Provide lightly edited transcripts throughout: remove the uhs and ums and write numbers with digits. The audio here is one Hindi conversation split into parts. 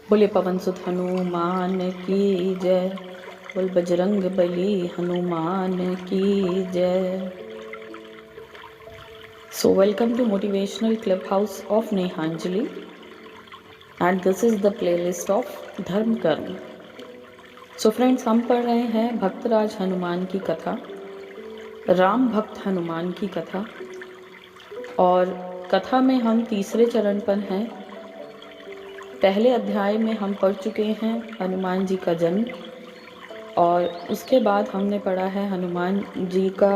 बोले पवन सुत हनुमान की जय। बोल बजरंग बली हनुमान की जय। So welcome to Motivational Clubhouse of Nehanjali and this is the playlist of धर्म कर्म। So friends, हम पढ़ रहे हैं भक्तराज हनुमान की कथा, राम भक्त हनुमान की कथा, और कथा में हम तीसरे चरण पर हैं। पहले अध्याय में हम पढ़ चुके हैं हनुमान जी का जन्म, और उसके बाद हमने पढ़ा है हनुमान जी का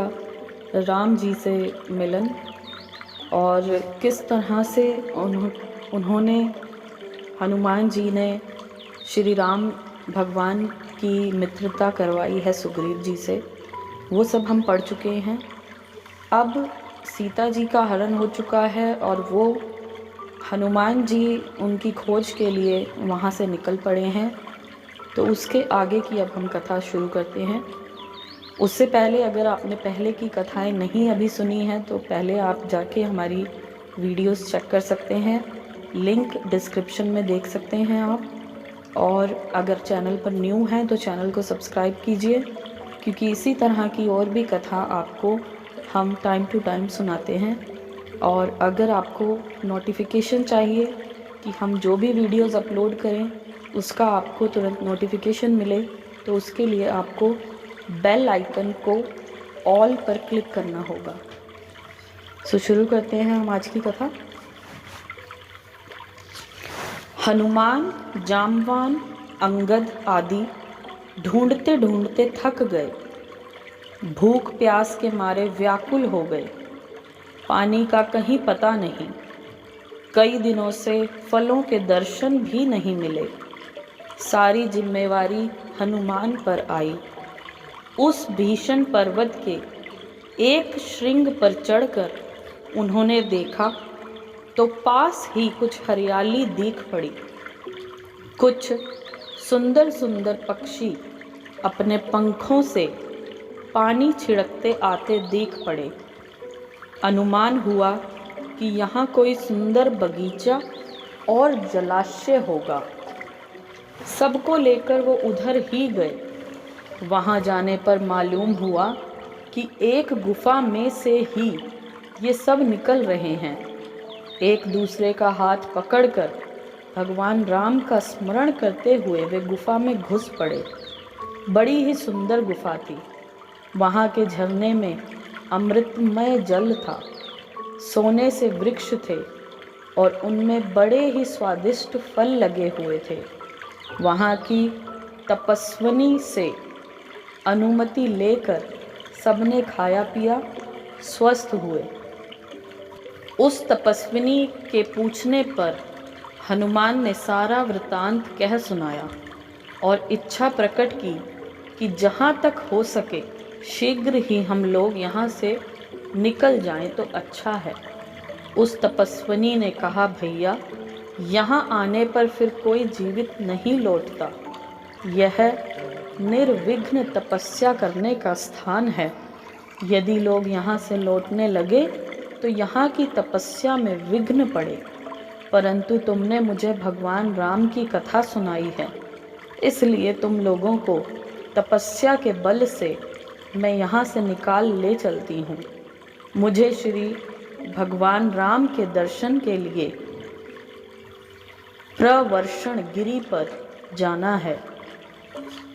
राम जी से मिलन और किस तरह से उन्होंने हनुमान जी ने श्री राम भगवान की मित्रता करवाई है सुग्रीव जी से। वो सब हम पढ़ चुके हैं। अब सीता जी का हरण हो चुका है और वो हनुमान जी उनकी खोज के लिए वहाँ से निकल पड़े हैं। तो उसके आगे की अब हम कथा शुरू करते हैं। उससे पहले अगर आपने पहले की कथाएं नहीं अभी सुनी हैं तो पहले आप जाके हमारी वीडियोस चेक कर सकते हैं, लिंक डिस्क्रिप्शन में देख सकते हैं आप। और अगर चैनल पर न्यू हैं तो चैनल को सब्सक्राइब कीजिए, क्योंकि इसी तरह की और भी कथा आपको हम टाइम टू टाइम सुनाते हैं। और अगर आपको नोटिफिकेशन चाहिए कि हम जो भी वीडियोस अपलोड करें उसका आपको तुरंत नोटिफिकेशन मिले, तो उसके लिए आपको बेल आइकन को ऑल पर क्लिक करना होगा। सो शुरू करते हैं हम आज की कथा। हनुमान, जामवान, अंगद आदि ढूंढते ढूंढते थक गए, भूख प्यास के मारे व्याकुल हो गए। पानी का कहीं पता नहीं, कई दिनों से फलों के दर्शन भी नहीं मिले। सारी जिम्मेवारी हनुमान पर आई। उस भीषण पर्वत के एक श्रृंग पर चढ़कर उन्होंने देखा तो पास ही कुछ हरियाली दिख पड़ी। कुछ सुंदर सुंदर पक्षी अपने पंखों से पानी छिड़कते आते दिख पड़े। अनुमान हुआ कि यहाँ कोई सुंदर बगीचा और जलाशय होगा। सबको लेकर वो उधर ही गए। वहाँ जाने पर मालूम हुआ कि एक गुफा में से ही ये सब निकल रहे हैं। एक दूसरे का हाथ पकड़कर भगवान राम का स्मरण करते हुए वे गुफा में घुस पड़े। बड़ी ही सुंदर गुफा थी। वहाँ के झरने में अमृतमय जल था, सोने से वृक्ष थे और उनमें बड़े ही स्वादिष्ट फल लगे हुए थे। वहाँ की तपस्विनी से अनुमति लेकर सबने खाया पिया, स्वस्थ हुए। उस तपस्विनी के पूछने पर हनुमान ने सारा वृतांत कह सुनाया और इच्छा प्रकट की कि जहाँ तक हो सके शीघ्र ही हम लोग यहाँ से निकल जाएं तो अच्छा है। उस तपस्विनी ने कहा, भैया, यहाँ आने पर फिर कोई जीवित नहीं लौटता। यह निर्विघ्न तपस्या करने का स्थान है। यदि लोग यहाँ से लौटने लगे तो यहाँ की तपस्या में विघ्न पड़े। परंतु तुमने मुझे भगवान राम की कथा सुनाई है, इसलिए तुम लोगों को तपस्या के बल से मैं यहाँ से निकाल ले चलती हूँ। मुझे श्री भगवान राम के दर्शन के लिए प्रवर्षण गिरी पर जाना है।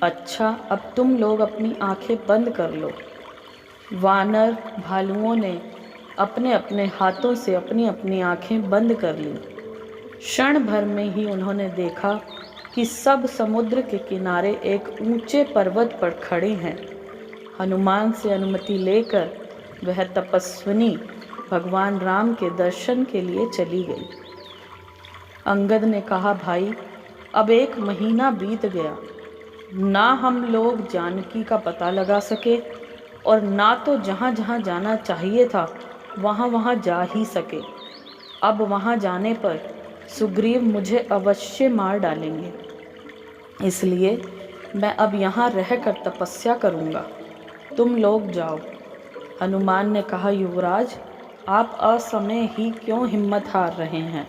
अच्छा, अब तुम लोग अपनी आंखें बंद कर लो। वानर भालुओं ने अपने अपने हाथों से अपनी अपनी आंखें बंद कर लीं। क्षण भर में ही उन्होंने देखा कि सब समुद्र के किनारे एक ऊंचे पर्वत पर खड़े हैं। हनुमान से अनुमति लेकर वह तपस्विनी भगवान राम के दर्शन के लिए चली गई। अंगद ने कहा, भाई, अब 1 महीना बीत गया, ना हम लोग जानकी का पता लगा सके और ना तो जहाँ जहाँ जाना चाहिए था वहाँ वहाँ जा ही सके। अब वहाँ जाने पर सुग्रीव मुझे अवश्य मार डालेंगे, इसलिए मैं अब यहाँ रहकर तपस्या करूँगा। तुम लोग जाओ। हनुमान ने कहा, युवराज, आप असमय ही क्यों हिम्मत हार रहे हैं?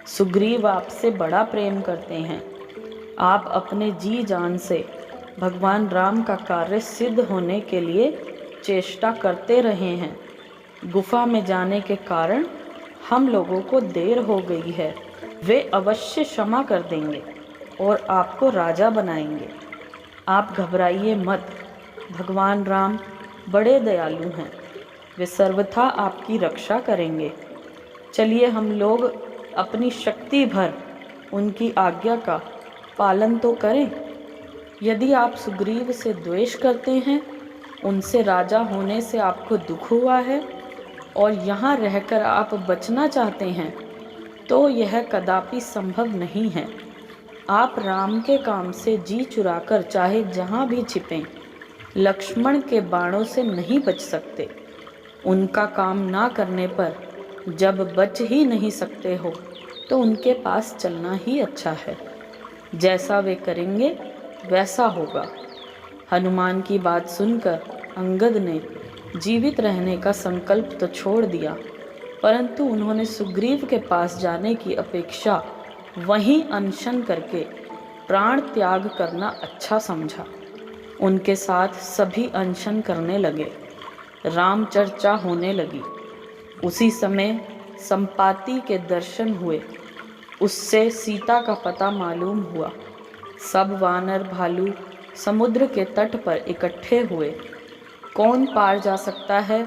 सुग्रीव आपसे बड़ा प्रेम करते हैं। आप अपने जी जान से भगवान राम का कार्य सिद्ध होने के लिए चेष्टा करते रहे हैं। गुफा में जाने के कारण हम लोगों को देर हो गई है। वे अवश्य क्षमा कर देंगे और आपको राजा बनाएंगे। आप घबराइए मत। भगवान राम बड़े दयालु हैं। वे सर्वथा आपकी रक्षा करेंगे। चलिए हम लोग अपनी शक्ति भर उनकी आज्ञा का पालन तो करें। यदि आप सुग्रीव से द्वेष करते हैं, उनसे राजा होने से आपको दुख हुआ है और यहाँ रहकर आप बचना चाहते हैं, तो यह कदापि संभव नहीं है। आप राम के काम से जी चुराकर चाहे जहाँ भी छिपें, लक्ष्मण के बाणों से नहीं बच सकते। उनका काम ना करने पर जब बच ही नहीं सकते हो, तो उनके पास चलना ही अच्छा है। जैसा वे करेंगे वैसा होगा। हनुमान की बात सुनकर अंगद ने जीवित रहने का संकल्प तो छोड़ दिया, परंतु उन्होंने सुग्रीव के पास जाने की अपेक्षा वहीं अनशन करके प्राण त्याग करना अच्छा समझा। उनके साथ सभी अनशन करने लगे। राम चर्चा होने लगी। उसी समय संपाति के दर्शन हुए। उससे सीता का पता मालूम हुआ। सब वानर भालू समुद्र के तट पर इकट्ठे हुए। कौन पार जा सकता है,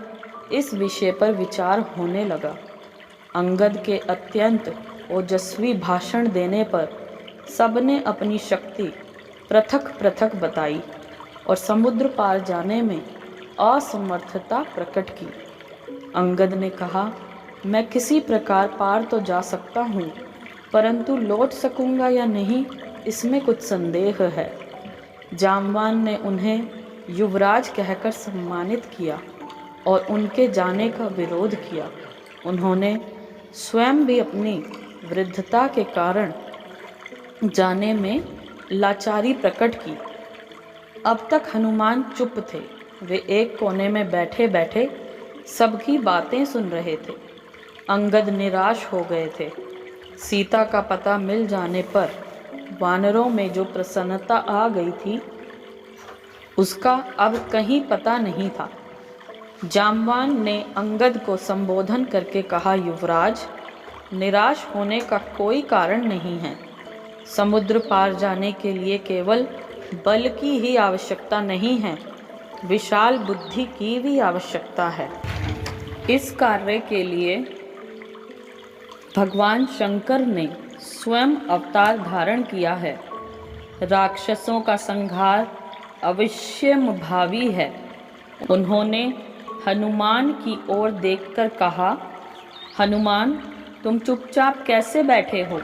इस विषय पर विचार होने लगा। अंगद के अत्यंत ओजस्वी भाषण देने पर सबने अपनी शक्ति पृथक पृथक बताई और समुद्र पार जाने में असमर्थता प्रकट की। अंगद ने कहा, मैं किसी प्रकार पार तो जा सकता हूँ, परंतु लौट सकूँगा या नहीं, इसमें कुछ संदेह है। जामवान ने उन्हें युवराज कहकर सम्मानित किया और उनके जाने का विरोध किया। उन्होंने स्वयं भी अपनी वृद्धता के कारण जाने में लाचारी प्रकट की। अब तक हनुमान चुप थे। वे एक कोने में बैठे बैठे सबकी बातें सुन रहे थे। अंगद निराश हो गए थे। सीता का पता मिल जाने पर वानरों में जो प्रसन्नता आ गई थी, उसका अब कहीं पता नहीं था। जामवान ने अंगद को संबोधन करके कहा, युवराज, निराश होने का कोई कारण नहीं है। समुद्र पार जाने के लिए केवल बल की ही आवश्यकता नहीं है, विशाल बुद्धि की भी आवश्यकता है। इस कार्य के लिए भगवान शंकर ने स्वयं अवतार धारण किया है। राक्षसों का संहार अवश्यंभावी है। उन्होंने हनुमान की ओर देखकर कहा, हनुमान, तुम चुपचाप कैसे बैठे हो?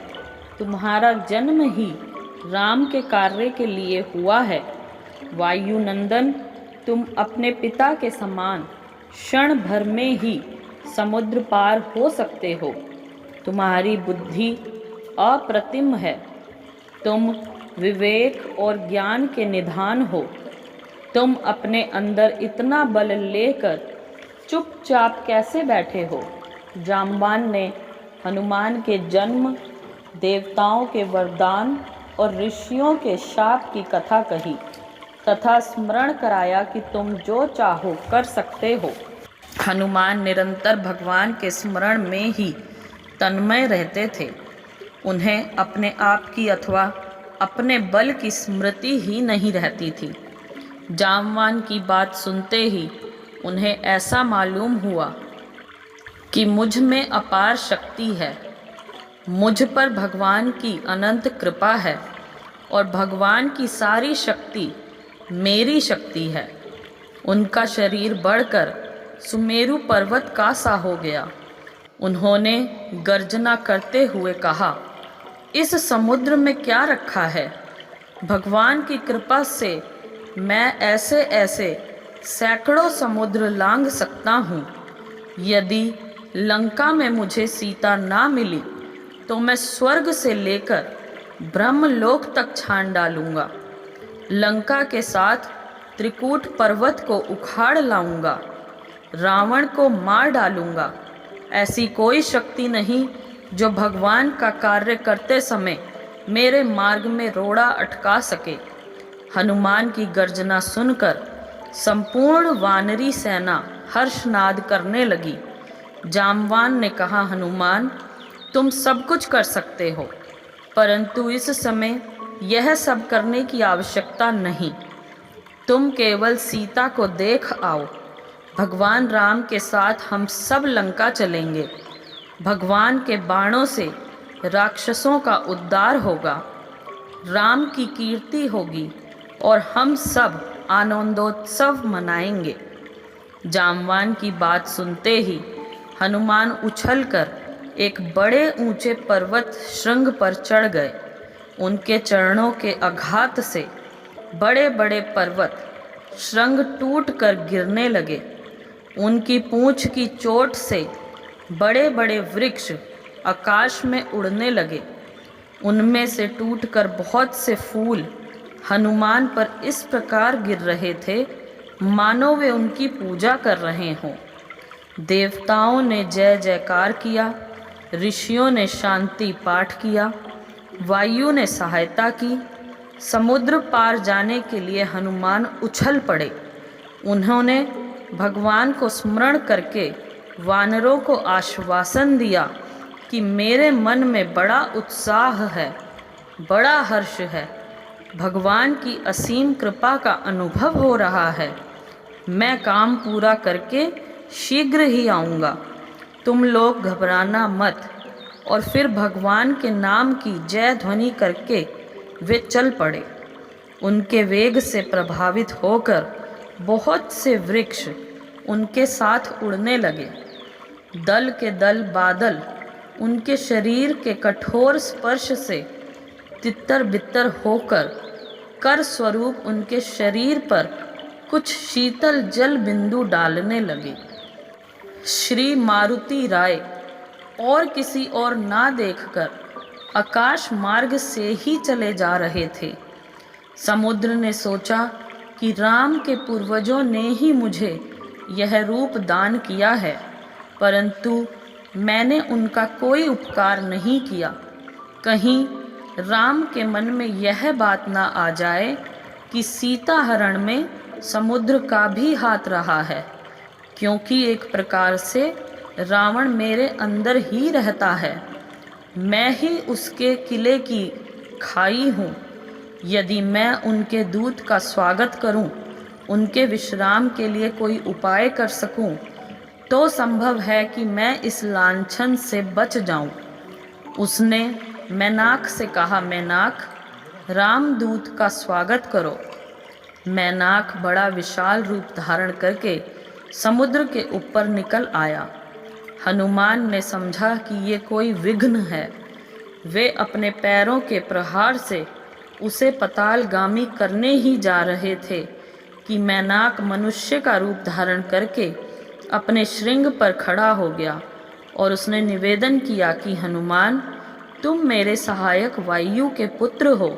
तुम्हारा जन्म ही राम के कार्य के लिए हुआ है। वायुनंदन, तुम अपने पिता के समान क्षण भर में ही समुद्र पार हो सकते हो। तुम्हारी बुद्धि अप्रतिम है। तुम विवेक और ज्ञान के निधान हो। तुम अपने अंदर इतना बल लेकर चुपचाप कैसे बैठे हो? जामवान ने हनुमान के जन्म, देवताओं के वरदान और ऋषियों के शाप की कथा कही तथा स्मरण कराया कि तुम जो चाहो कर सकते हो। हनुमान निरंतर भगवान के स्मरण में ही तन्मय रहते थे। उन्हें अपने आप की अथवा अपने बल की स्मृति ही नहीं रहती थी। जामवान की बात सुनते ही उन्हें ऐसा मालूम हुआ कि मुझ में अपार शक्ति है, मुझ पर भगवान की अनंत कृपा है और भगवान की सारी शक्ति मेरी शक्ति है। उनका शरीर बढ़कर सुमेरु पर्वत का सा हो गया। उन्होंने गर्जना करते हुए कहा, इस समुद्र में क्या रखा है? भगवान की कृपा से मैं ऐसे ऐसे सैकड़ों समुद्र लांघ सकता हूँ। यदि लंका में मुझे सीता ना मिली तो मैं स्वर्ग से लेकर ब्रह्मलोक तक छान डालूंगा। लंका के साथ त्रिकूट पर्वत को उखाड़ लाऊंगा। रावण को मार डालूंगा। ऐसी कोई शक्ति नहीं जो भगवान का कार्य करते समय मेरे मार्ग में रोड़ा अटका सके। हनुमान की गर्जना सुनकर संपूर्ण वानरी सेना हर्षनाद करने लगी। जामवान ने कहा, हनुमान, तुम सब कुछ कर सकते हो, परंतु इस समय यह सब करने की आवश्यकता नहीं। तुम केवल सीता को देख आओ। भगवान राम के साथ हम सब लंका चलेंगे। भगवान के बाणों से राक्षसों का उद्धार होगा, राम की कीर्ति होगी और हम सब आनंदोत्सव मनाएंगे। जामवान की बात सुनते ही हनुमान उछलकर एक बड़े ऊंचे पर्वत श्रृंग पर चढ़ गए। उनके चरणों के आघात से बड़े बड़े पर्वत श्रृंग टूटकर गिरने लगे। उनकी पूंछ की चोट से बड़े बड़े वृक्ष आकाश में उड़ने लगे। उनमें से टूटकर बहुत से फूल हनुमान पर इस प्रकार गिर रहे थे मानो वे उनकी पूजा कर रहे हों। देवताओं ने जय जयकार किया, ऋषियों ने शांति पाठ किया, वायु ने सहायता की। समुद्र पार जाने के लिए हनुमान उछल पड़े। उन्होंने भगवान को स्मरण करके वानरों को आश्वासन दिया कि मेरे मन में बड़ा उत्साह है, बड़ा हर्ष है, भगवान की असीम कृपा का अनुभव हो रहा है। मैं काम पूरा करके शीघ्र ही आऊँगा। तुम लोग घबराना मत। और फिर भगवान के नाम की जय ध्वनि करके वे चल पड़े। उनके वेग से प्रभावित होकर बहुत से वृक्ष उनके साथ उड़ने लगे। दल के दल बादल उनके शरीर के कठोर स्पर्श से तितर बितर होकर कर स्वरूप उनके शरीर पर कुछ शीतल जल बिंदु डालने लगे। श्री मारुति राय और किसी और ना देखकर आकाश मार्ग से ही चले जा रहे थे। समुद्र ने सोचा कि राम के पूर्वजों ने ही मुझे यह रूप दान किया है, परंतु मैंने उनका कोई उपकार नहीं किया। कहीं राम के मन में यह बात ना आ जाए कि सीता हरण में समुद्र का भी हाथ रहा है, क्योंकि एक प्रकार से रावण मेरे अंदर ही रहता है। मैं ही उसके किले की खाई हूँ। यदि मैं उनके दूत का स्वागत करूँ, उनके विश्राम के लिए कोई उपाय कर सकूँ, तो संभव है कि मैं इस लांछन से बच जाऊँ। उसने मैनाक से कहा, मैनाक, रामदूत का स्वागत करो। मैनाक बड़ा विशाल रूप धारण करके समुद्र के ऊपर निकल आया। हनुमान ने समझा कि ये कोई विघ्न है। वे अपने पैरों के प्रहार से उसे पतालगामी करने ही जा रहे थे कि मैनाक मनुष्य का रूप धारण करके अपने श्रृंग पर खड़ा हो गया और उसने निवेदन किया कि हनुमान, तुम मेरे सहायक वायु के पुत्र हो।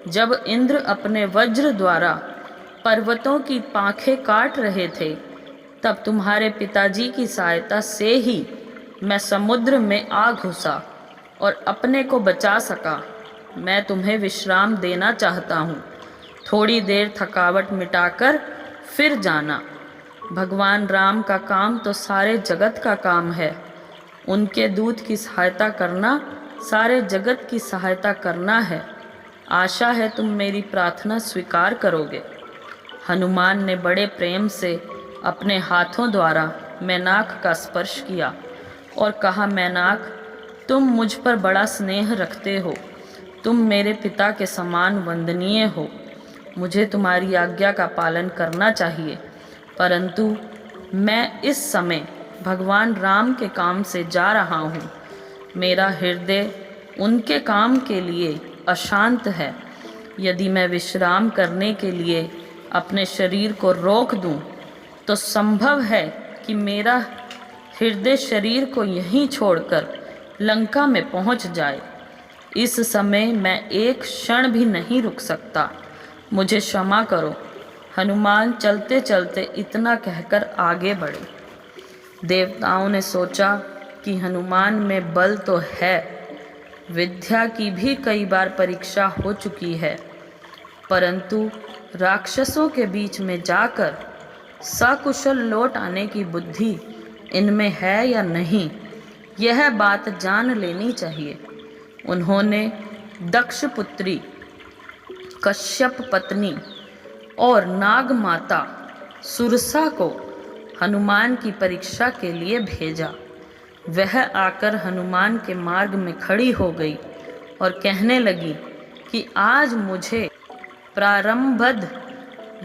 जब इंद्र अपने वज्र द्वारा पर्वतों की पांखें काट रहे थे, तब तुम्हारे पिताजी की सहायता से ही मैं समुद्र में आ घुसा और अपने को बचा सका। मैं तुम्हें विश्राम देना चाहता हूँ। थोड़ी देर थकावट मिटाकर फिर जाना। भगवान राम का काम तो सारे जगत का काम है। उनके दूत की सहायता करना सारे जगत की सहायता करना है। आशा है तुम मेरी प्रार्थना स्वीकार करोगे। हनुमान ने बड़े प्रेम से अपने हाथों द्वारा मैनाक का स्पर्श किया और कहा, मैनाक, तुम मुझ पर बड़ा स्नेह रखते हो। तुम मेरे पिता के समान वंदनीय हो। मुझे तुम्हारी आज्ञा का पालन करना चाहिए, परंतु मैं इस समय भगवान राम के काम से जा रहा हूँ। मेरा हृदय उनके काम के लिए अशांत है। यदि मैं विश्राम करने के लिए अपने शरीर को रोक दूं, तो संभव है कि मेरा हृदय शरीर को यहीं छोड़कर लंका में पहुंच जाए। इस समय मैं एक क्षण भी नहीं रुक सकता। मुझे क्षमा करो। हनुमान चलते चलते इतना कहकर आगे बढ़े। देवताओं ने सोचा कि हनुमान में बल तो है, विद्या की भी कई बार परीक्षा हो चुकी है, परंतु राक्षसों के बीच में जाकर सकुशल लौट आने की बुद्धि इनमें है या नहीं, यह बात जान लेनी चाहिए। उन्होंने दक्ष पुत्री, कश्यप पत्नी और नाग माता सुरसा को हनुमान की परीक्षा के लिए भेजा। वह आकर हनुमान के मार्ग में खड़ी हो गई और कहने लगी कि आज मुझे प्रारंभद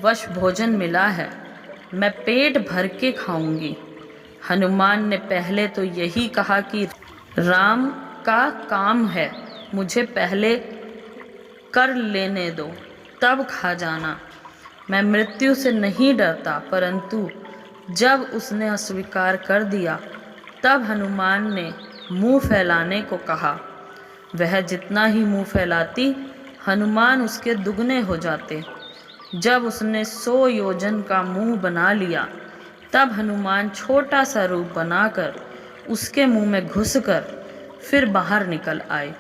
वश भोजन मिला है, मैं पेट भर के खाऊंगी। हनुमान ने पहले तो यही कहा कि राम का काम है, मुझे पहले कर लेने दो, तब खा जाना। मैं मृत्यु से नहीं डरता। परंतु जब उसने अस्वीकार कर दिया, तब हनुमान ने मुंह फैलाने को कहा। वह जितना ही मुंह फैलाती, हनुमान उसके दुगने हो जाते। जब उसने 100 योजन का मुंह बना लिया, तब हनुमान छोटा सा रूप बनाकर उसके मुंह में घुसकर फिर बाहर निकल आए।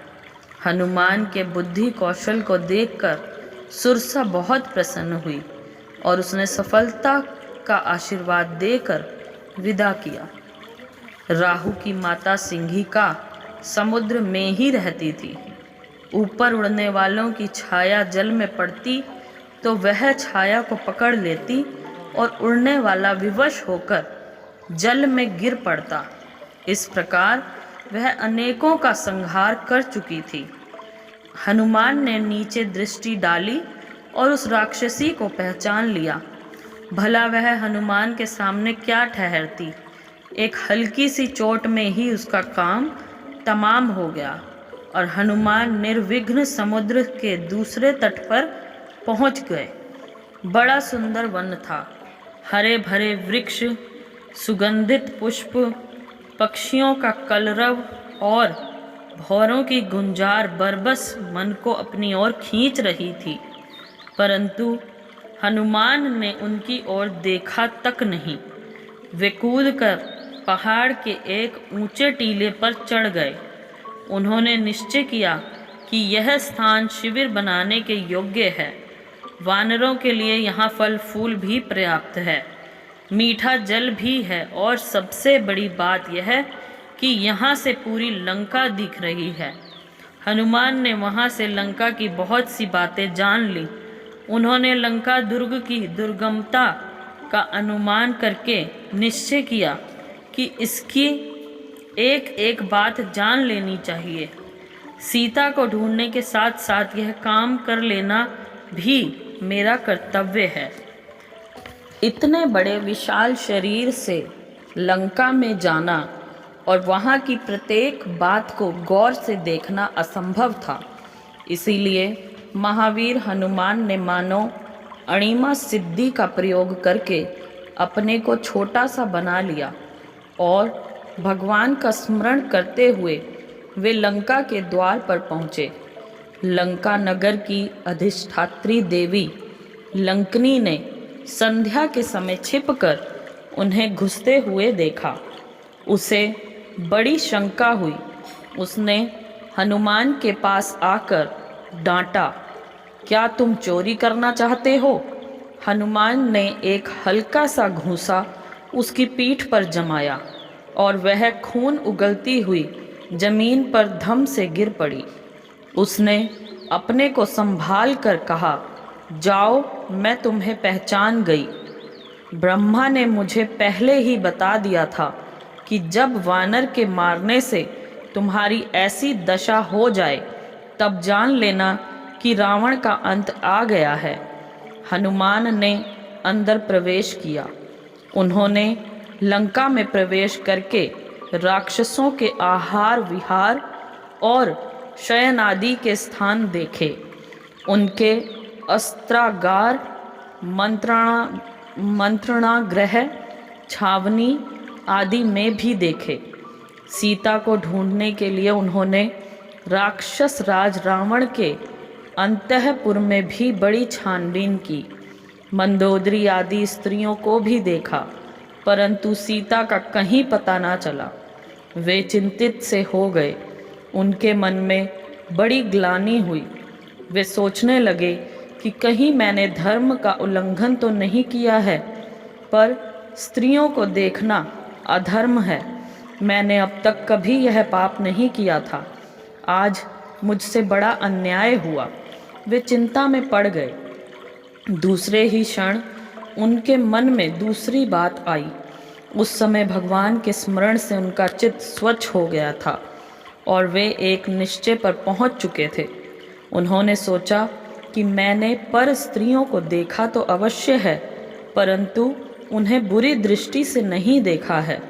हनुमान के बुद्धि कौशल को देखकर सुरसा बहुत प्रसन्न हुई और उसने सफलता का आशीर्वाद देकर विदा किया। राहु की माता सिंहिका समुद्र में ही रहती थी। ऊपर उड़ने वालों की छाया जल में पड़ती तो वह छाया को पकड़ लेती और उड़ने वाला विवश होकर जल में गिर पड़ता। इस प्रकार वह अनेकों का संहार कर चुकी थी। हनुमान ने नीचे दृष्टि डाली और उस राक्षसी को पहचान लिया। भला वह हनुमान के सामने क्या ठहरती। एक हल्की सी चोट में ही उसका काम तमाम हो गया और हनुमान निर्विघ्न समुद्र के दूसरे तट पर पहुंच गए। बड़ा सुंदर वन था, हरे भरे वृक्ष, सुगंधित पुष्प, पक्षियों का कलरव और भौरों की गुंजार बरबस मन को अपनी ओर खींच रही थी। परंतु हनुमान ने उनकी ओर देखा तक नहीं। वे कूदकर पहाड़ के एक ऊंचे टीले पर चढ़ गए। उन्होंने निश्चय किया कि यह स्थान शिविर बनाने के योग्य है। वानरों के लिए यहाँ फल फूल भी पर्याप्त है, मीठा जल भी है और सबसे बड़ी बात यह कि यहाँ से पूरी लंका दिख रही है। हनुमान ने वहाँ से लंका की बहुत सी बातें जान ली। उन्होंने लंका दुर्ग की दुर्गमता का अनुमान करके निश्चय किया कि इसकी एक एक बात जान लेनी चाहिए। सीता को ढूंढने के साथ साथ यह काम कर लेना भी मेरा कर्तव्य है। इतने बड़े विशाल शरीर से लंका में जाना और वहाँ की प्रत्येक बात को गौर से देखना असंभव था। इसीलिए महावीर हनुमान ने मानो अणिमा सिद्धि का प्रयोग करके अपने को छोटा सा बना लिया और भगवान का स्मरण करते हुए वे लंका के द्वार पर पहुँचे। लंका नगर की अधिष्ठात्री देवी लंकनी ने संध्या के समय छिपकर उन्हें घुसते हुए देखा। उसे बड़ी शंका हुई। उसने हनुमान के पास आकर डांटा, क्या तुम चोरी करना चाहते हो? हनुमान ने एक हल्का सा घूंसा उसकी पीठ पर जमाया और वह खून उगलती हुई जमीन पर धम से गिर पड़ी। उसने अपने को संभाल कर कहा, जाओ, मैं तुम्हें पहचान गई। ब्रह्मा ने मुझे पहले ही बता दिया था कि जब वानर के मारने से तुम्हारी ऐसी दशा हो जाए तब जान लेना कि रावण का अंत आ गया है। हनुमान ने अंदर प्रवेश किया। उन्होंने लंका में प्रवेश करके राक्षसों के आहार विहार और शयन आदि के स्थान देखे। उनके अस्त्रागार, मंत्रणागृह, छावनी आदि में भी देखे। सीता को ढूंढने के लिए उन्होंने राक्षस राज रावण के अंतःपुर में भी बड़ी छानबीन की। मंदोदरी आदि स्त्रियों को भी देखा, परंतु सीता का कहीं पता ना चला। वे चिंतित से हो गए। उनके मन में बड़ी ग्लानि हुई। वे सोचने लगे कि कहीं मैंने धर्म का उल्लंघन तो नहीं किया है, पर स्त्रियों को देखना अधर्म है। मैंने अब तक कभी यह पाप नहीं किया था, आज मुझसे बड़ा अन्याय हुआ। वे चिंता में पड़ गए। दूसरे ही क्षण उनके मन में दूसरी बात आई। उस समय भगवान के स्मरण से उनका चित्त स्वच्छ हो गया था और वे एक निश्चय पर पहुंच चुके थे। उन्होंने सोचा कि मैंने पर स्त्रियों को देखा तो अवश्य है, परंतु उन्हें बुरी दृष्टि से नहीं देखा है,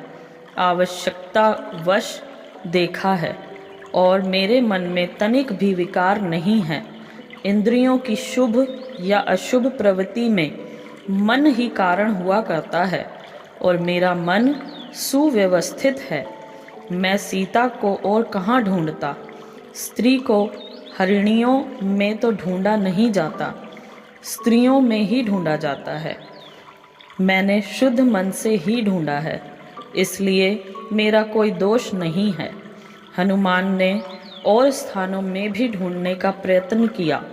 आवश्यकतावश देखा है और मेरे मन में तनिक भी विकार नहीं है। इंद्रियों की शुभ या अशुभ प्रवृत्ति में मन ही कारण हुआ करता है और मेरा मन सुव्यवस्थित है। मैं सीता को और कहाँ ढूंढता? स्त्री को हरिणियों में तो ढूंढा नहीं जाता, स्त्रियों में ही ढूंढा जाता है। मैंने शुद्ध मन से ही ढूंढा है, इसलिए मेरा कोई दोष नहीं है। हनुमान ने और स्थानों में भी ढूंढने का प्रयत्न किया।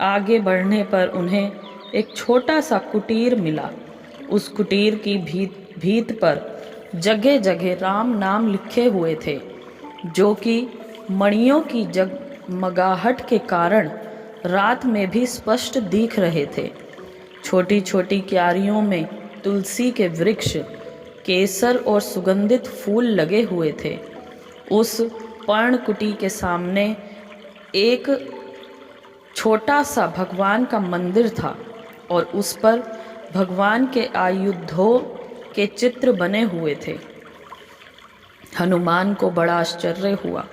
आगे बढ़ने पर उन्हें एक छोटा सा कुटीर मिला। उस कुटीर की भीत पर जगह जगह राम नाम लिखे हुए थे, जो कि मणियों की जगमगाहट के कारण रात में भी स्पष्ट दिख रहे थे। छोटी छोटी क्यारियों में तुलसी के वृक्ष, केसर और सुगंधित फूल लगे हुए थे। उस पर्णकुटी के सामने एक छोटा सा भगवान का मंदिर था और उस पर भगवान के आयुधों के चित्र बने हुए थे। हनुमान को बड़ा आश्चर्य हुआ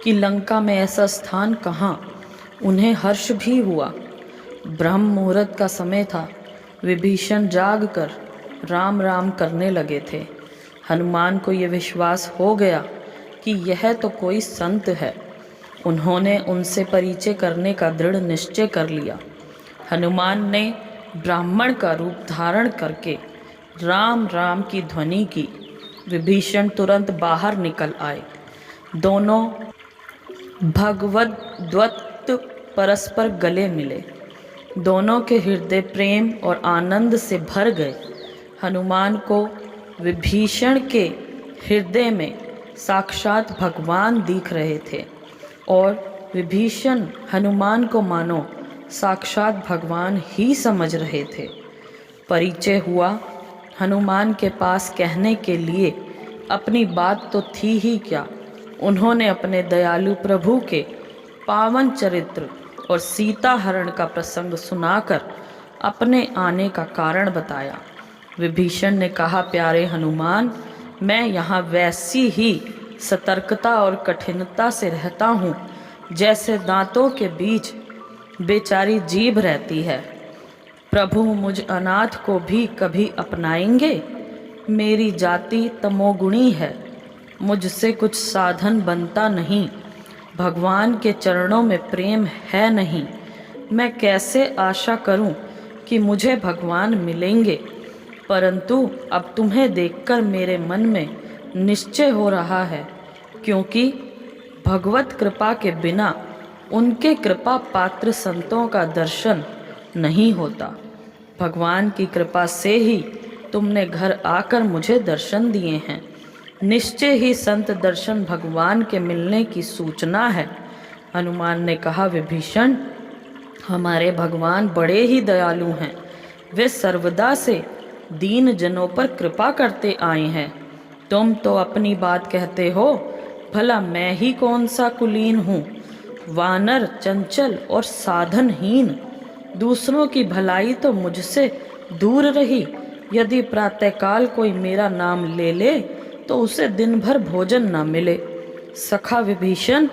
कि लंका में ऐसा स्थान कहाँ। उन्हें हर्ष भी हुआ। ब्रह्म मुहूर्त का समय था। विभीषण जाग कर राम राम करने लगे थे। हनुमान को यह विश्वास हो गया कि यह तो कोई संत है। उन्होंने उनसे परिचय करने का दृढ़ निश्चय कर लिया। हनुमान ने ब्राह्मण का रूप धारण करके राम राम की ध्वनि की। विभीषण तुरंत बाहर निकल आए। दोनों भगवद्वत परस्पर गले मिले। दोनों के हृदय प्रेम और आनंद से भर गए। हनुमान को विभीषण के हृदय में साक्षात भगवान दिख रहे थे और विभीषण हनुमान को मानो साक्षात भगवान ही समझ रहे थे। परिचय हुआ। हनुमान के पास कहने के लिए अपनी बात तो थी ही क्या, उन्होंने अपने दयालु प्रभु के पावन चरित्र और सीता हरण का प्रसंग सुनाकर अपने आने का कारण बताया। विभीषण ने कहा, प्यारे हनुमान, मैं यहाँ वैसी ही सतर्कता और कठिनता से रहता हूँ जैसे दांतों के बीच बेचारी जीभ रहती है। प्रभु मुझ अनाथ को भी कभी अपनाएंगे? मेरी जाति तमोगुणी है, मुझसे कुछ साधन बनता नहीं। भगवान के चरणों में प्रेम है नहीं। मैं कैसे आशा करूं कि मुझे भगवान मिलेंगे? परंतु अब तुम्हें देखकर मेरे मन में निश्चय हो रहा है, क्योंकि भगवत कृपा के बिना उनके कृपा पात्र संतों का दर्शन नहीं होता। भगवान की कृपा से ही तुमने घर आकर मुझे दर्शन दिए हैं। निश्चय ही संत दर्शन भगवान के मिलने की सूचना है। हनुमान ने कहा, विभीषण, हमारे भगवान बड़े ही दयालु हैं। वे सर्वदा से दीन जनों पर कृपा करते आए हैं। तुम तो अपनी बात कहते हो, भला मैं ही कौन सा कुलीन हूँ, वानर, चंचल और साधनहीन। दूसरों की भलाई तो मुझसे दूर रही। यदि प्रातःकाल कोई मेरा नाम ले ले तो उसे दिन भर भोजन न मिले। सखा विभीषण,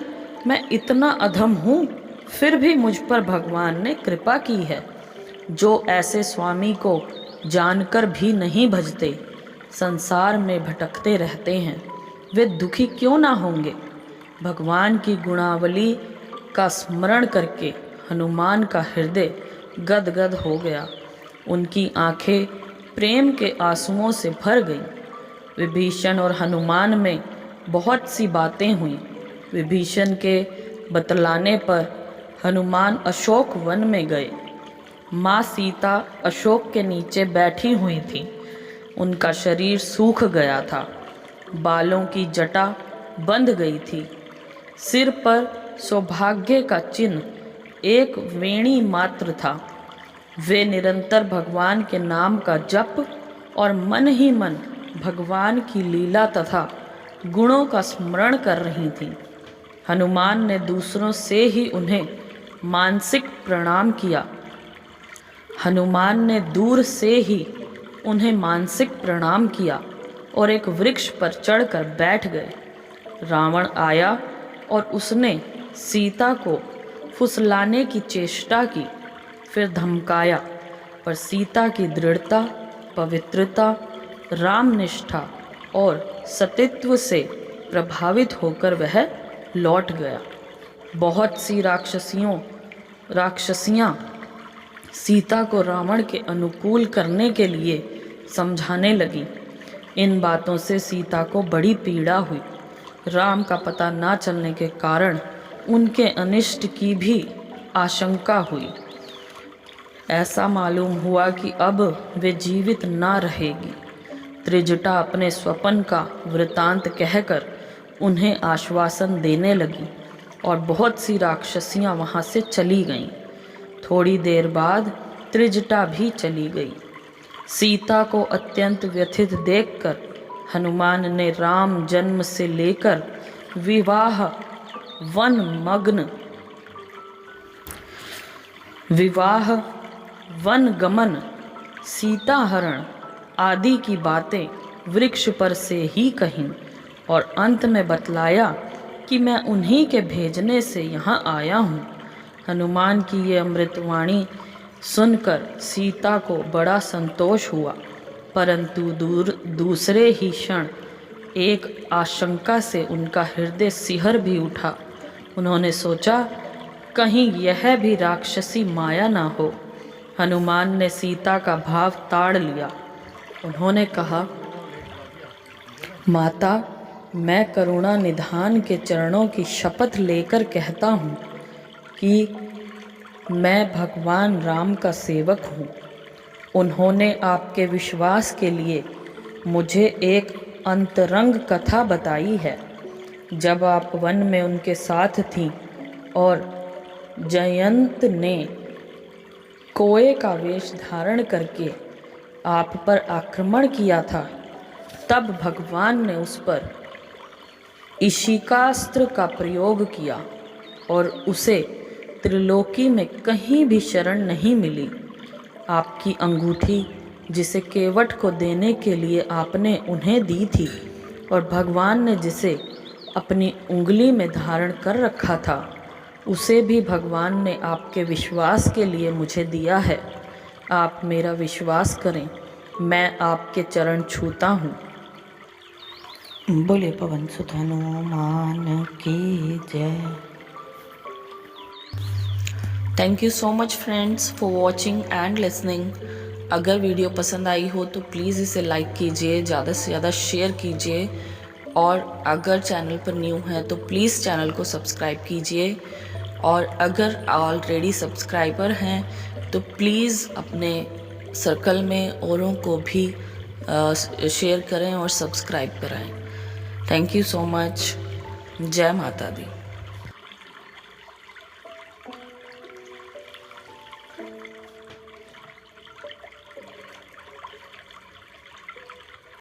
मैं इतना अधम हूँ, फिर भी मुझ पर भगवान ने कृपा की है। जो ऐसे स्वामी को जानकर भी नहीं भजते, संसार में भटकते रहते हैं, वे दुखी क्यों ना होंगे? भगवान की गुणावली का स्मरण करके हनुमान का हृदय गदगद हो गया। उनकी आंखें प्रेम के आंसुओं से भर गईं। विभीषण और हनुमान में बहुत सी बातें हुईं। विभीषण के बतलाने पर हनुमान अशोक वन में गए। माँ सीता अशोक के नीचे बैठी हुई थी। उनका शरीर सूख गया था, बालों की जटा बंध गई थी। सिर पर सौभाग्य का चिन्ह एक वेणी मात्र था। वे निरंतर भगवान के नाम का जप और मन ही मन भगवान की लीला तथा गुणों का स्मरण कर रही थीं। हनुमान ने दूसरों से ही उन्हें मानसिक प्रणाम किया। हनुमान ने दूर से ही उन्हें मानसिक प्रणाम किया और एक वृक्ष पर चढ़कर बैठ गए। रावण आया और उसने सीता को फुसलाने की चेष्टा की, फिर धमकाया, पर सीता की दृढ़ता, पवित्रता, रामनिष्ठा और सतीत्व से प्रभावित होकर वह लौट गया। बहुत सी राक्षसियाँ सीता को रावण के अनुकूल करने के लिए समझाने लगीं। इन बातों से सीता को बड़ी पीड़ा हुई। राम का पता न चलने के कारण उनके अनिष्ट की भी आशंका हुई। ऐसा मालूम हुआ कि अब वे जीवित न रहेगी। त्रिजटा अपने स्वपन का वृतांत कहकर उन्हें आश्वासन देने लगी और बहुत सी राक्षसियाँ वहाँ से चली गईं। थोड़ी देर बाद त्रिजटा भी चली गई। सीता को अत्यंत व्यथित देखकर हनुमान ने राम जन्म से लेकर विवाह वन गमन, सीता हरण आदि की बातें वृक्ष पर से ही कहीं और अंत में बतलाया कि मैं उन्हीं के भेजने से यहाँ आया हूँ। हनुमान की ये अमृतवाणी सुनकर सीता को बड़ा संतोष हुआ, परंतु दूसरे ही क्षण एक आशंका से उनका हृदय सिहर भी उठा। उन्होंने सोचा, कहीं यह भी राक्षसी माया ना हो। हनुमान ने सीता का भाव ताड़ लिया। उन्होंने कहा, माता, मैं करुणा निधान के चरणों की शपथ लेकर कहता हूँ कि मैं भगवान राम का सेवक हूँ। उन्होंने आपके विश्वास के लिए मुझे एक अंतरंग कथा बताई है। जब आप वन में उनके साथ थीं और जयंत ने कोए का वेश धारण करके आप पर आक्रमण किया था, तब भगवान ने उस पर इशिकास्त्र का प्रयोग किया और उसे त्रिलोकी में कहीं भी शरण नहीं मिली। आपकी अंगूठी, जिसे केवट को देने के लिए आपने उन्हें दी थी, और भगवान ने जिसे अपनी उंगली में धारण कर रखा था, उसे भी भगवान ने आपके विश्वास के लिए मुझे दिया है। आप मेरा विश्वास करें, मैं आपके चरण छूता हूँ। बोले पवन सुत हनुमान की जय। Thank you so much friends for watching and listening. अगर वीडियो पसंद आई हो तो प्लीज़ इसे लाइक कीजिए, ज़्यादा से ज़्यादा शेयर कीजिए, और अगर चैनल पर न्यू हैं तो प्लीज़ चैनल को सब्सक्राइब कीजिए, और अगर ऑलरेडी सब्सक्राइबर हैं तो प्लीज़ अपने सर्कल में औरों को भी शेयर करें और सब्सक्राइब कराएं। Thank you so much. जय माता दी।